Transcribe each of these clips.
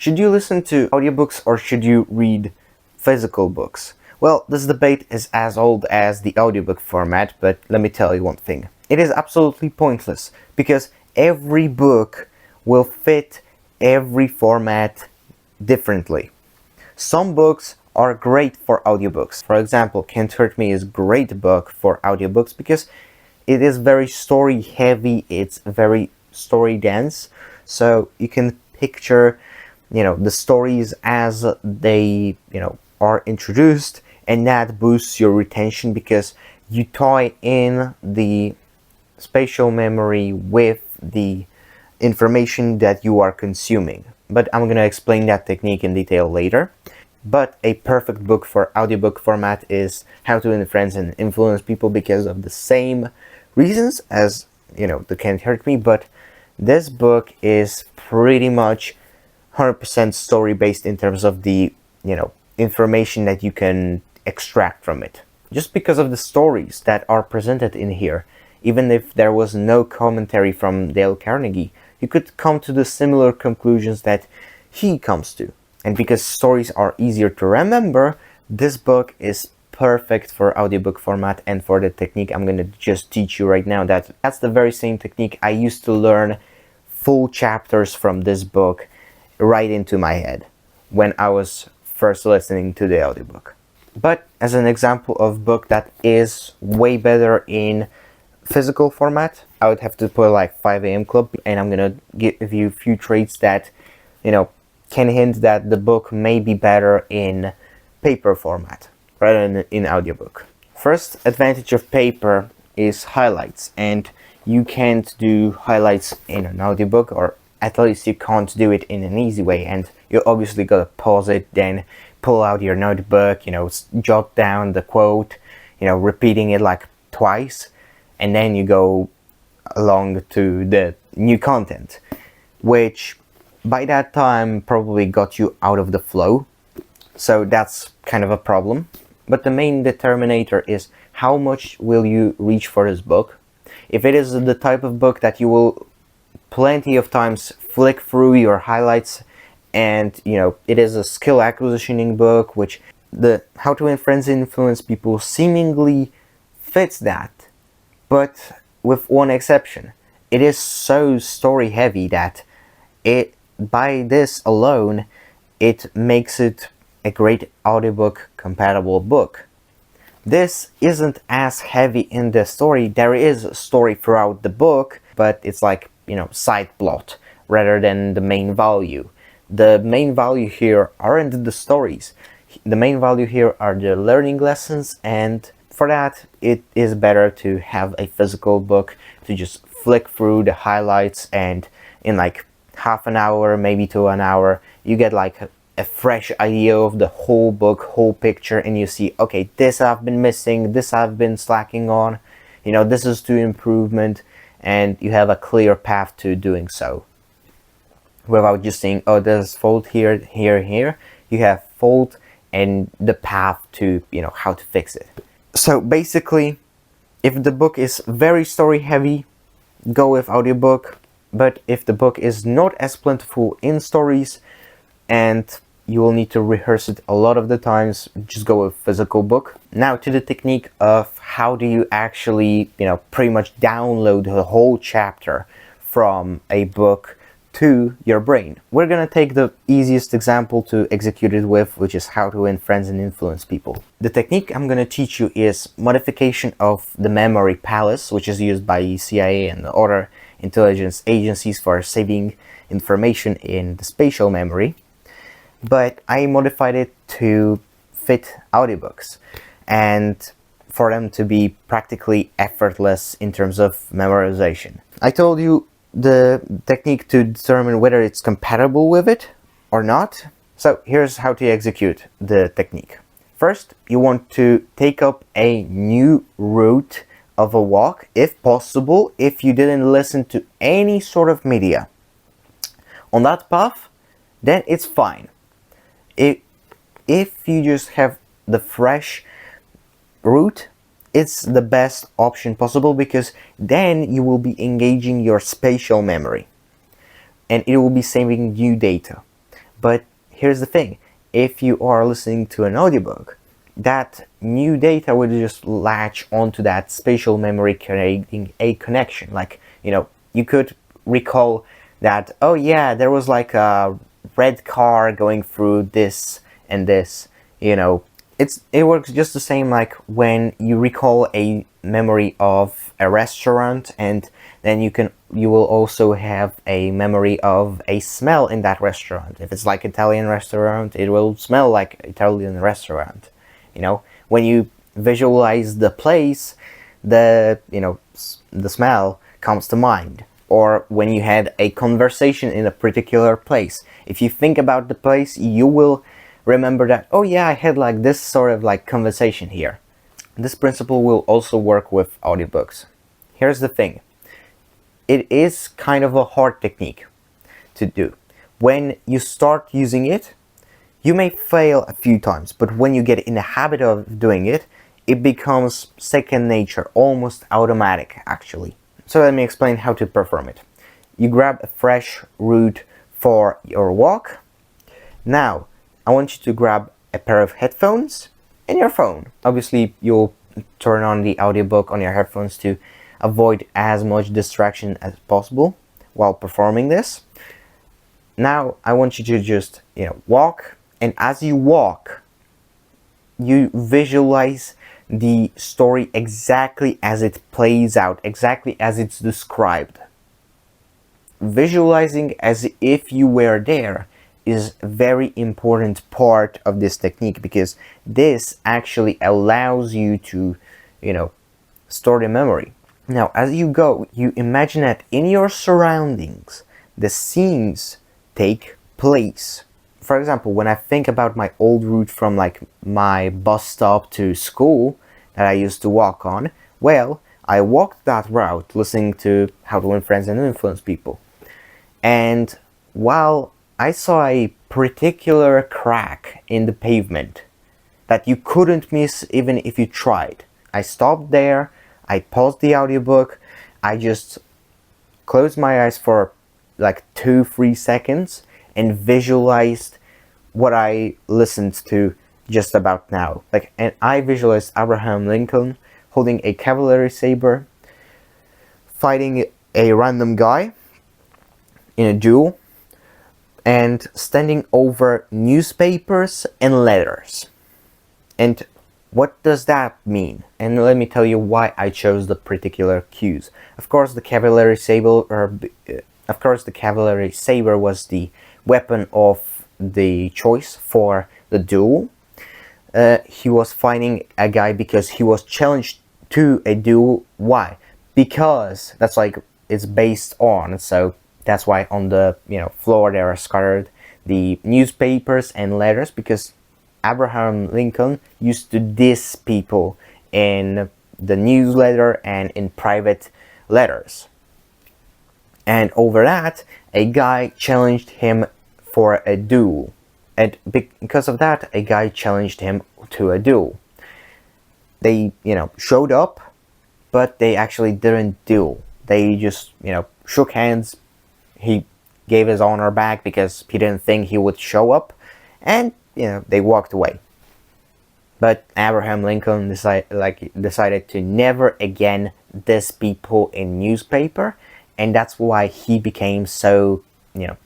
Should you listen to audiobooks or should you read physical books? Well, this debate is as old as the audiobook format, but let me tell you one thing. It is absolutely pointless because every book will fit every format differently. Some books are great for audiobooks. For example, Can't Hurt Me is a great book for audiobooks because it is very story heavy, it's very story dense, so you can picture the stories as they are introduced, and that boosts your retention because you tie in the spatial memory with the information that you are consuming. But I'm going to explain that technique in detail later. But a perfect book for audiobook format is How to Influence and Influence People because of the same reasons as the Can't Hurt Me, but this book is pretty much 100% story based in terms of the information that you can extract from it, just because of the stories that are presented in here. Even if there was no commentary from Dale Carnegie, you could come to the similar conclusions that he comes to. And because stories are easier to remember, this book is perfect for audiobook format. And for the technique I'm going to just teach you right now, that's the very same technique I used to learn full chapters from this book right into my head when I was first listening to the audiobook. But as an example of book that is way better in physical format, I would have to put like 5 a.m. Club, and I'm gonna give you a few traits that can hint that the book may be better in paper format rather than in audiobook. First advantage of paper is highlights, and you can't do highlights in an audiobook, or at least you can't do it in an easy way, and you obviously gotta pause it, then pull out your notebook, jot down the quote, repeating it like twice, and then you go along to the new content, which by that time probably got you out of the flow. So that's kind of a problem. But the main determinator is how much will you reach for this book. If it is the type of book that you will plenty of times flick through your highlights, and it is a skill acquisitioning book, which the How to Influence People seemingly fits that, but with one exception. It is so story heavy that by this alone it makes it a great audiobook compatible book. This isn't as heavy in the story. There is a story throughout the book, but it's like side plot rather than the main value. The main value here aren't the stories. The main value here are the learning lessons, and for that it is better to have a physical book to just flick through the highlights, and in like half an hour, maybe to an hour, you get like a fresh idea of the whole book, whole picture, and you see, okay, this I've been missing, this I've been slacking on, this is to improvement, and you have a clear path to doing so. Without just saying, oh, there's fault here, here, here. You have fault and the path to, how to fix it. So basically, if the book is very story heavy, go with audiobook. But if the book is not as plentiful in stories and you will need to rehearse it a lot of the times, just go with physical book. Now to the technique of how do you actually, pretty much download the whole chapter from a book to your brain. We're gonna take the easiest example to execute it with, which is How to Influence and Influence People. The technique I'm gonna teach you is modification of the memory palace, which is used by CIA and other intelligence agencies for saving information in the spatial memory. But I modified it to fit audiobooks and for them to be practically effortless in terms of memorization. I told you the technique to determine whether it's compatible with it or not. So here's how to execute the technique. First, you want to take up a new route of a walk, if possible, if you didn't listen to any sort of media on that path, then it's fine. If you just have the fresh route, it's the best option possible, because then you will be engaging your spatial memory and it will be saving you data. But here's the thing, if you are listening to an audiobook, that new data would just latch onto that spatial memory, creating a connection. Like, you could recall that, oh yeah, there was like a red car going through this and this. It works just the same like when you recall a memory of a restaurant, and then you will also have a memory of a smell in that restaurant. If it's like Italian restaurant, it will smell like Italian restaurant. When you visualize the place, the smell comes to mind. Or when you had a conversation in a particular place, if you think about the place, you will remember that, oh yeah, I had like this sort of like conversation here. This principle will also work with audiobooks. Here's the thing, it is kind of a hard technique to do. When you start using it, you may fail a few times, but when you get in the habit of doing it, it becomes second nature, almost automatic actually. So let me explain how to perform it. You grab a fresh route for your walk. Now, I want you to grab a pair of headphones and your phone. Obviously, you'll turn on the audiobook on your headphones to avoid as much distraction as possible while performing this. Now, I want you to just, walk, and as you walk, you visualize the story exactly as it plays out, exactly as it's described. Visualizing as if you were there is a very important part of this technique, because this actually allows you to, store the memory. Now, as you go, you imagine that in your surroundings, the scenes take place. For example, when I think about my old route from like my bus stop to school that I used to walk on, well, I walked that route listening to How to Win Friends and Influence People. And while I saw a particular crack in the pavement that you couldn't miss even if you tried, I stopped there, I paused the audiobook, I just closed my eyes for like 2-3 seconds and visualized what I listened to just about now. And I visualized Abraham Lincoln holding a cavalry saber, fighting a random guy in a duel, and standing over newspapers and letters. And what does that mean? And let me tell you why I chose the particular cues. Of course, the cavalry saber was the weapon of the choice for the duel. He was fighting a guy because he was challenged to a duel. Why? Because that's like it's based on. So that's why on the floor there are scattered the newspapers and letters, because Abraham Lincoln used to diss people in the newsletter and in private letters. And over that, a guy challenged him for a duel. And because of that, a guy challenged him to a duel. They, showed up, but they actually didn't duel. They just, shook hands. He gave his honor back because he didn't think he would show up, and they walked away. But Abraham Lincoln decided to never again diss people in newspaper, and that's why he became so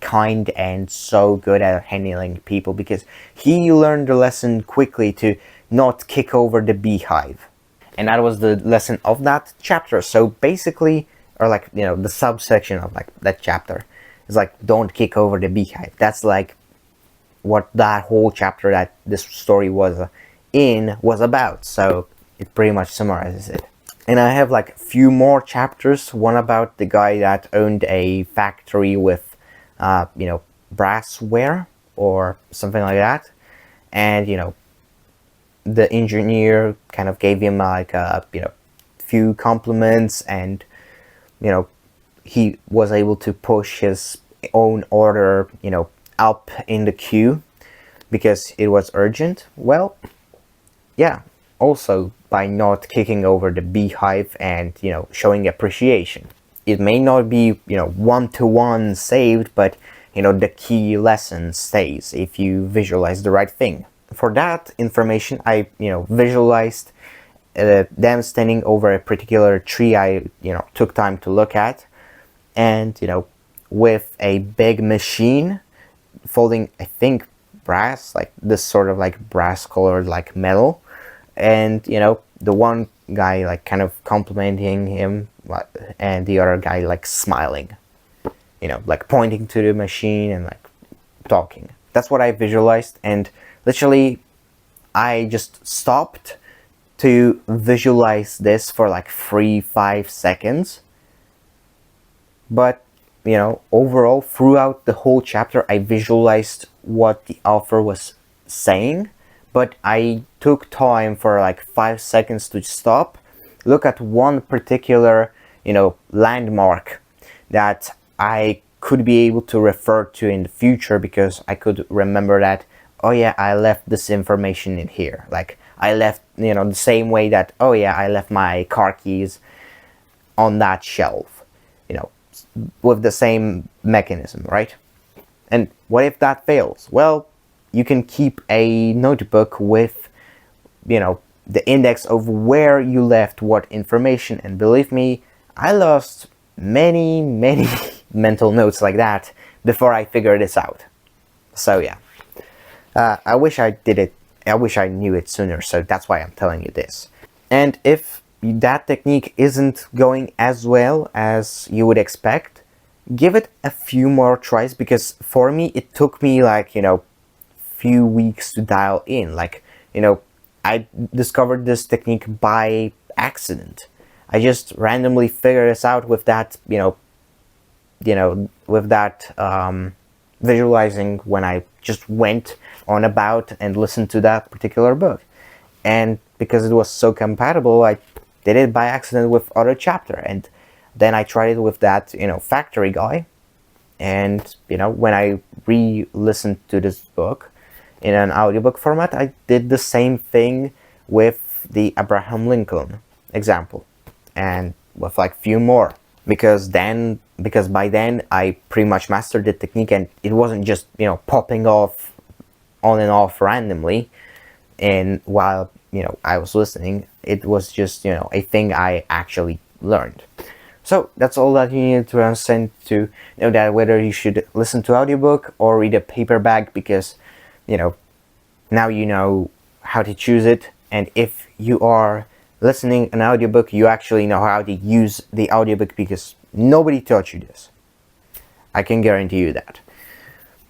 kind and so good at handling people, because he learned the lesson quickly to not kick over the beehive. And that was the lesson of that chapter. So basically, or the subsection of that chapter is don't kick over the beehive. That's what that whole chapter that this story was about. So it pretty much summarizes it. And I have a few more chapters. One about the guy that owned a factory with brassware or something like that, and the engineer kind of gave him a few compliments, and he was able to push his own order up in the queue because it was urgent. Well, yeah, also by not kicking over the beehive and showing appreciation. It may not be 1-to-1 saved, but the key lesson stays if you visualize the right thing. For that information, I visualized them standing over a particular tree I took time to look at, and with a big machine folding, I think, brass, like this sort of like brass colored like metal, and the one guy like kind of complimenting him, and the other guy like smiling, like pointing to the machine and like talking. That's what I visualized, and literally I just stopped to visualize this for like 3-5 seconds. But overall, throughout the whole chapter, I visualized what the author was saying, but I took time for like 5 seconds to stop, look at one particular landmark that I could be able to refer to in the future, because I could remember that, oh yeah, I left this information in here. Like I left, the same way that, oh yeah, I left my car keys on that shelf, with the same mechanism, right? And what if that fails? Well, you can keep a notebook with, the index of where you left what information. And believe me, I lost many mental notes like that before I figured this out. So yeah, I wish I did it. I wish I knew it sooner. So that's why I'm telling you this. And if that technique isn't going as well as you would expect, give it a few more tries, because for me it took me like few weeks to dial in. Like I discovered this technique by accident. I just randomly figured this out with that with that visualizing, when I just went on about and listened to that particular book. And because it was so compatible, I did it by accident with other chapter, and then I tried it with that factory guy. And when I re-listened to this book in an audiobook format, I did the same thing with the Abraham Lincoln example, and with like few more, because by then I pretty much mastered the technique, and it wasn't just popping off on and off randomly and while I was listening. It was just a thing I actually learned. So that's all that you need to understand to know that whether you should listen to audiobook or read a paperback, because now you know how to choose it. And if you are listening an audiobook, you actually know how to use the audiobook, because nobody taught you this. I can guarantee you that.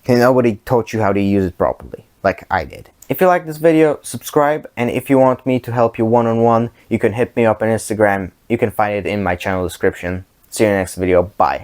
And nobody taught you how to use it properly, like I did. If you like this video, subscribe, and if you want me to help you one-on-one, you can hit me up on Instagram. You can find it in my channel description. See you in the next video. Bye.